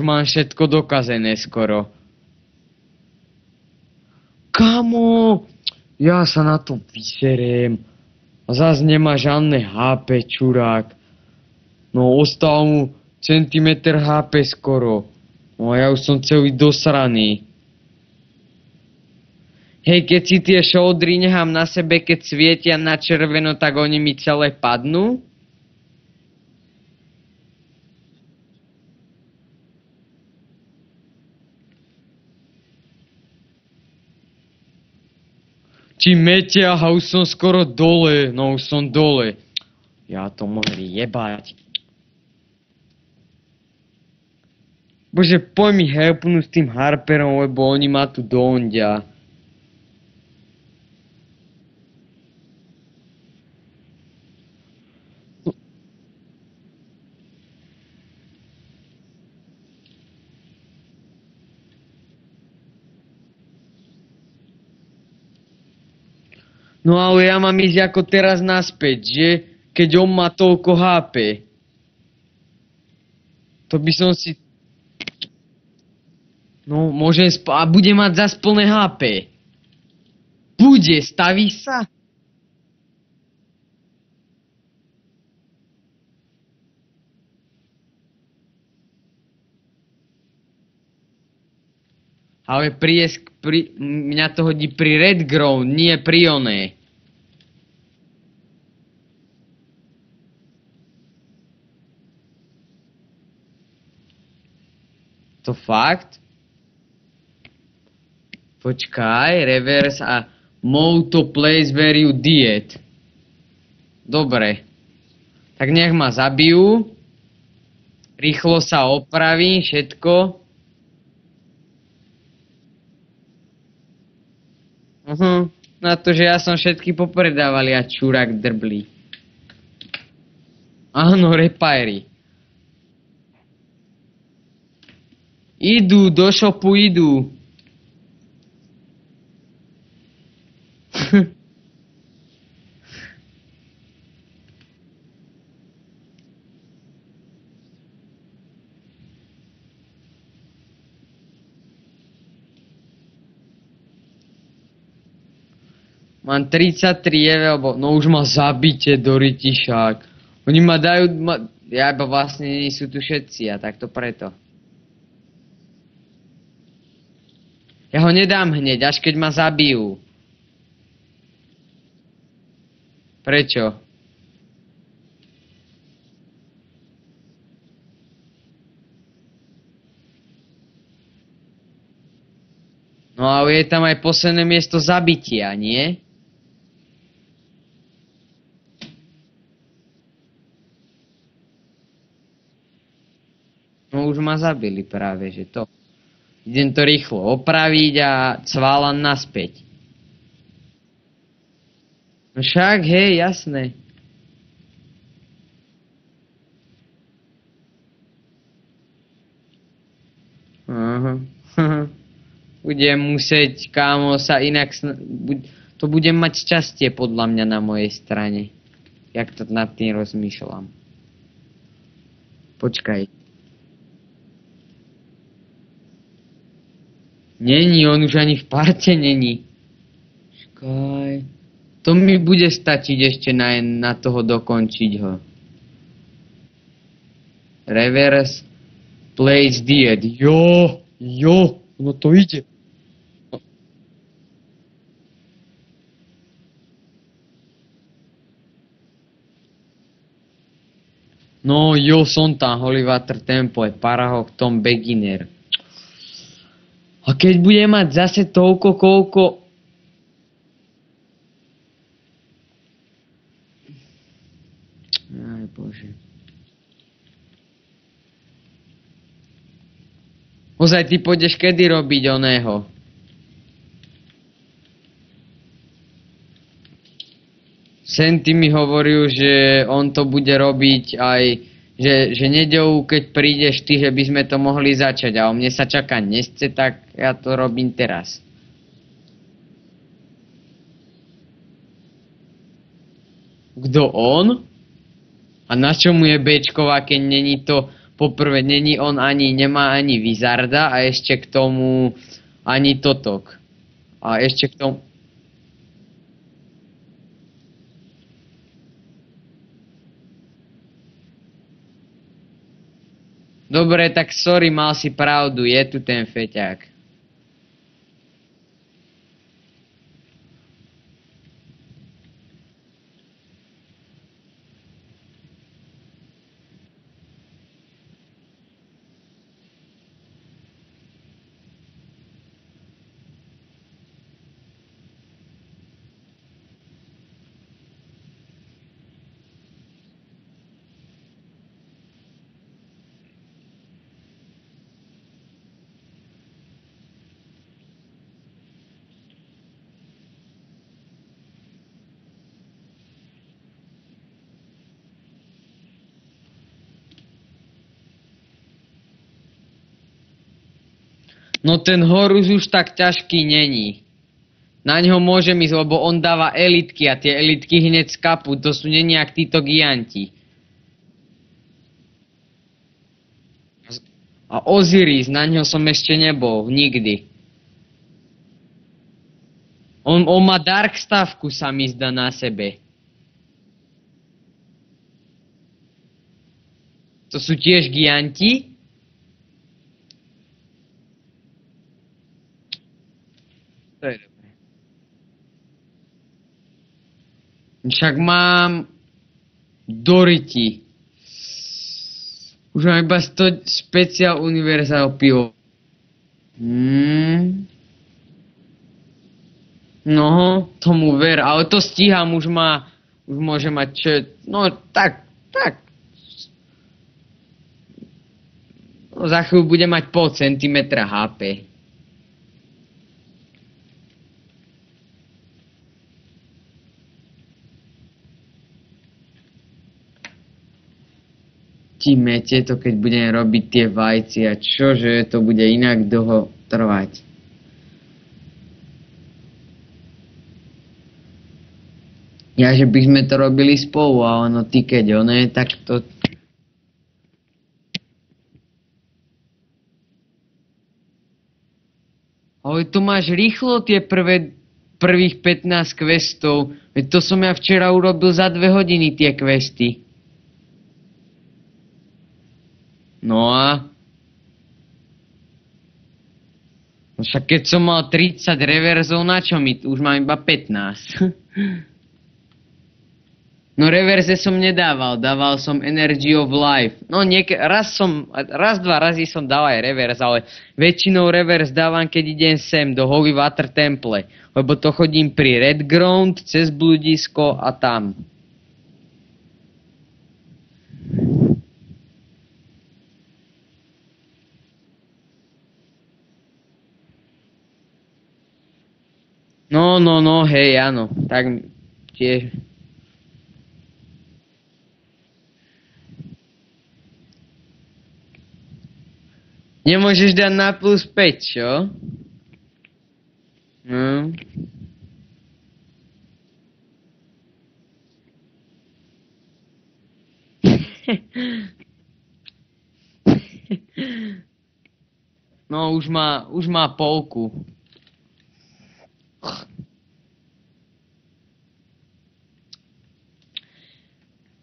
mám všetko dokazené skoro. Kamo, ja sa na to vyseriem. A zás nemá žiadne HP, čurák. No, ostal mu centimetr HP skoro. No a ja už som celý dosraný. Hej, keď si tie šoldry nechám na sebe, keď svietia na červeno, tak oni mi celé padnú? Či metia, a už som skoro dole, no už som dole. Ja to mohli jebať. Bože, poď mi helpnúť s tým Harperom, lebo oni ma tu dondia. No ale ja mám ísť ako teraz naspäť, že? Keď on má toľko HP. To by som si... No, môžem a bude mať zas plné HP. Bude, staví sa? Ale mňa to hodí pri Red Ground, nie pri oné. To fakt? Počkaj, reverse a move to place where you did. Dobre. Tak nech ma zabijú. Rýchlo sa opravím, všetko. Na to, že ja som všetky popredával, ja čurák drblý. Áno, repairy. Idú, do shopu idú. Mám 33 lebo no už ma zabite do rytišák. Oni ma dajú, ja iba vlastne nie sú tu všetci a tak to preto. Ja ho nedám hneď, až keď ma zabijú. Prečo? No ale je tam aj posledné miesto zabitia, nie? No už ma zabili práve, že to. Idem to rýchlo opraviť a cválam naspäť. No však, hej, jasné. Aha. Budem musieť, kámo, sa inak... To budem mať šťastie podľa mňa na mojej strane. Jak to nad tým rozmýšľam. Počkaj. Není, on už ani v parte není. Počkaj. To mi bude stačiť ešte na toho dokončiť ho. Reverse. Place dead. Jo, no to ide. No jo, som tam, Holy Water Temple, Parahawk, Tom Beginner. A keď bude mať zase toľko, koľko... Aj bože. Ozaj, ty pôjdeš kedy robiť oného? Senty mi hovoril, že on to bude robiť aj, že nedeľu, keď prídeš ty, že by sme to mohli začať. A o mne sa čaká nesce, tak ja to robím teraz. Kto on? A na čo mu je Bčková, keď není to poprvé není on nemá ani Wizarda a ešte k tomu ani totok. A ešte k tomu... Dobre, tak sorry, mal si pravdu, je tu ten feťák. No ten Horus už tak ťažký není. Na ňo môžem ísť, lebo on dáva elitky a tie elitky hneď skapú. To sú není jak títo gianti. A Osiris, na ňo som ešte nebol, nikdy. On má Dark stavku, sa mi zdá, na sebe. To sú tiež gianti? To je dobré. Však mám Doriti. Už mám iba 100 špeciál univerzál pivo. No, tomu ver, ale to stíham, už môže mať čo... No, tak. No, za chvíľu bude mať pol centimetra HP. Mete to, keď budem robiť tie vajcia, čože to bude inak dlho trvať. Ja, že by sme to robili spolu, a ono ty keď oné, tak to... Ale tu máš rýchlo tie prvých 15 questov, veď to som ja včera urobil za 2 hodiny tie questy. No a... No však keď som mal 30 reverzov, na čo mi? Už mám iba 15. No reverze som nedával, dával som Energy of Life. No dva razy som dal aj reverz, ale väčšinou reverz dávam, keď idem sem do Holy Water Temple. Lebo to chodím pri Red Ground, cez bludisko a tam. No, hej, áno. Tak tiež... Nemôžeš dať na plus 5, čo? No. No, už má polku.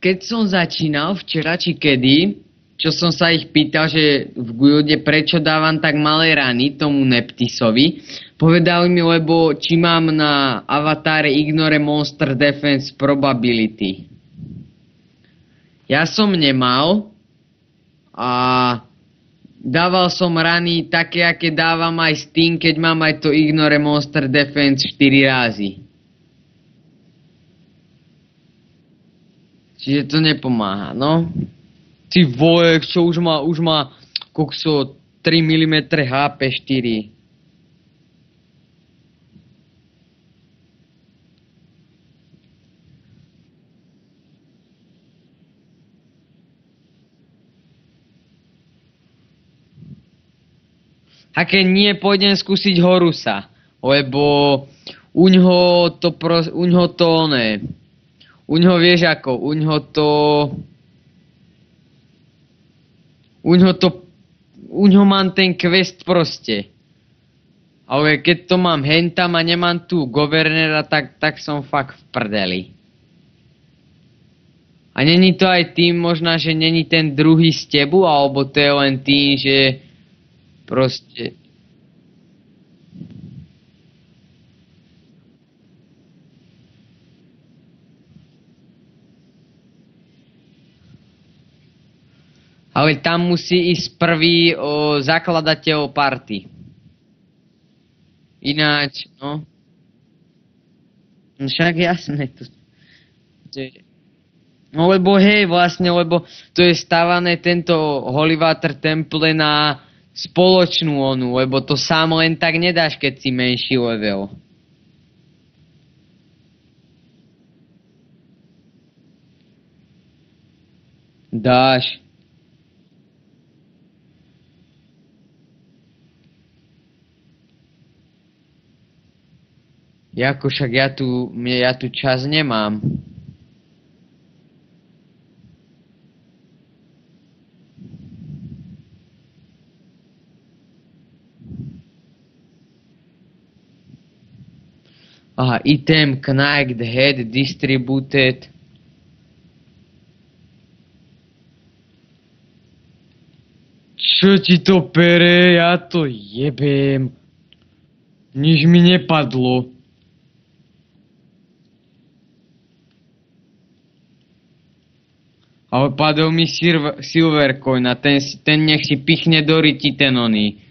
Keď som začínal včera či kedy, čo som sa ich pýtal, že v guilde prečo dávam tak malé rany tomu Neptisovi, povedali mi, lebo či mám na avatáre Ignore Monster Defense Probability. Ja som nemal a dával som rany také, aké dávam aj s tým, keď mám aj to Ignore Monster Defense 4 razy. Čiže to nepomáha, no. Ty vole, čo už má kokso 3 mm HP 4. A keď nie, pôjdem skúsiť Horusa, lebo uňho vieš ako, Uňho to... Uňho mám ten quest proste. Ale keď to mám hentam a nemám tu governera, tak som fakt v prdeli. A není to aj tým možná, že není ten druhý z tebu, alebo to je len tým, že proste... Ale tam musí ísť prvý zakladateľ party. Ináč, no. Však jasné. No lebo hej, vlastne, lebo to je stávané tento Holy Water Temple na spoločnú onu, lebo to sám len tak nedáš, keď si menší level. Dáš. Jako však ja tu čas nemám. Aha, item Knacked Head Distributed. Čo ti to pere? Ja to jebem. Nič mi nepadlo. Ale padol mi Silvercoin a ten nech si pichne do ryti ten oný.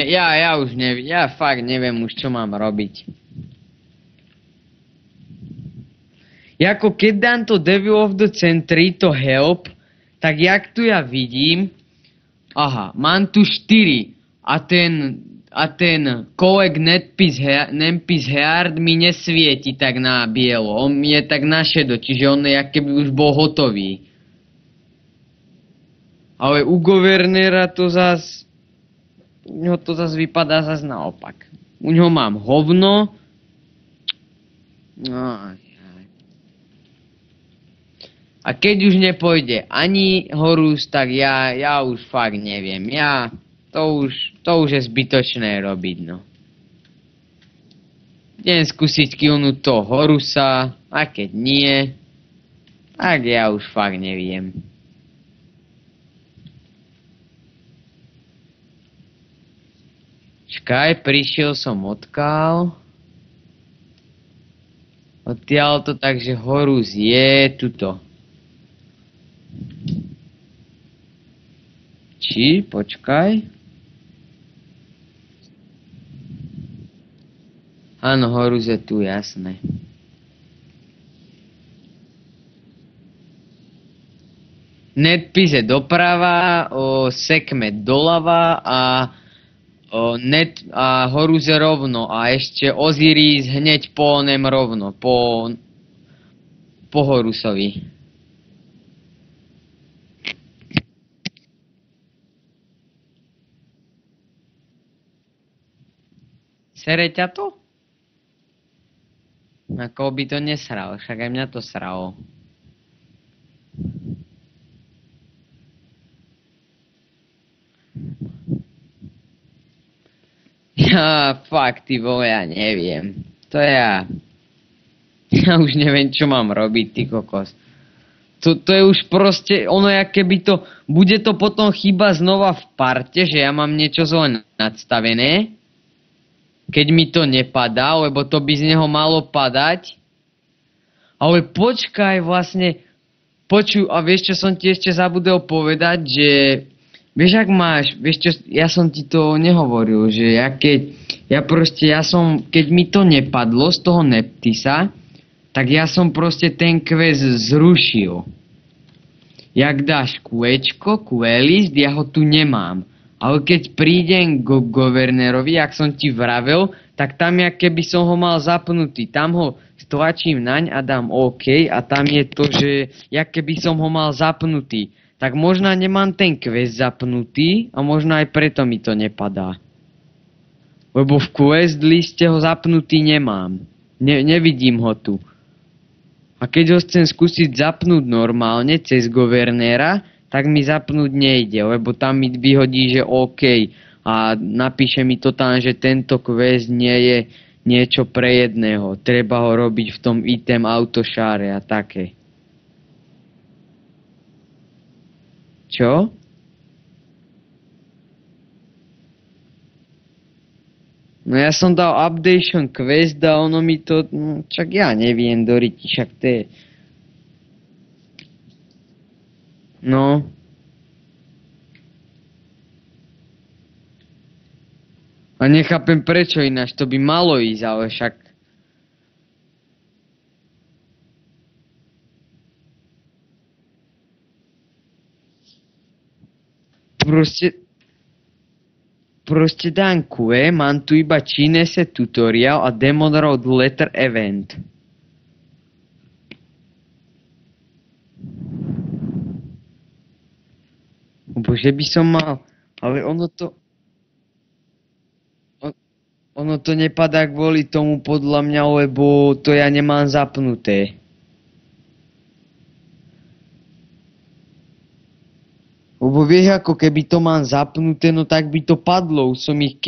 Ja už neviem, ja fakt neviem už, čo mám robiť. Jako keď dám to Devil of the Century, to help, tak jak tu ja vidím, aha, mám tu 4 a ten collect Nempis Heard mi nesvieti tak na bielo, on je tak na šedo, čiže on je jak keby už bol hotový. Ale u Governera to zas... U ňoho to zase vypadá zase naopak. U ňoho mám hovno. A keď už nepôjde ani Horus, tak ja už fakt neviem. To už je zbytočné robiť, no. Idem skúsiť killnúť toho Horusa, a keď nie, tak ja už fakt neviem. Čakaj, prišiel som odkiaľ. Odtiaľ to takže Horus je tuto. Počkaj. Áno, Horus je tu, jasné. Netpis je doprava, Sekhmet doľava a Horus je rovno a ešte Osiris hneď po onem rovno, po Horusovi. Sere ťa to? Ako by to nesral, však aj mňa to sralo. Fakt, ty vole, ja neviem. Ja už neviem, čo mám robiť, ty kokos. To je už proste, ono jak keby to, bude to potom chyba znova v parte, že ja mám niečo zle nadstavené, keď mi to nepadá, lebo to by z neho malo padať. Ale počkaj, vlastne, a vieš, čo som ti ešte zabudol povedať, že vieš, ak máš, vieš čo, ja som ti to nehovoril, že keď mi to nepadlo z toho Neptisa, tak ja som proste ten quest zrušil. Jak dáš QElist, ja ho tu nemám. Ale keď prídem k Governerovi, jak som ti vravel, tak tam jak keby som ho mal zapnutý. Tam ho stlačím naň a dám OK a tam je to, že jak keby som ho mal zapnutý. Tak možno nemám ten quest zapnutý a možno aj preto mi to nepadá. Lebo v quest liste ho zapnutý nemám. Nevidím ho tu. A keď ho chcem skúsiť zapnúť normálne cez guvernéra, tak mi zapnúť nejde, lebo tam mi vyhodí, že OK. A napíše mi to tam, že tento quest nie je niečo pre jedného. Treba ho robiť v tom item autošáre a také. Čo? No ja som dal updation quest a ono mi to... Čak ja neviem, Doriti, však to je... No. A nechápem prečo ináč, to by malo ísť, ale však... Proste Danku, mám tu iba Chinese tutorial a Demon Road Letter Event. Bože by som mal, ale ono to nepadá kvôli tomu podľa mňa, lebo to ja nemám zapnuté. Lebo vieš, ako keby to mám zapnuté, no tak by to padlo, už som ich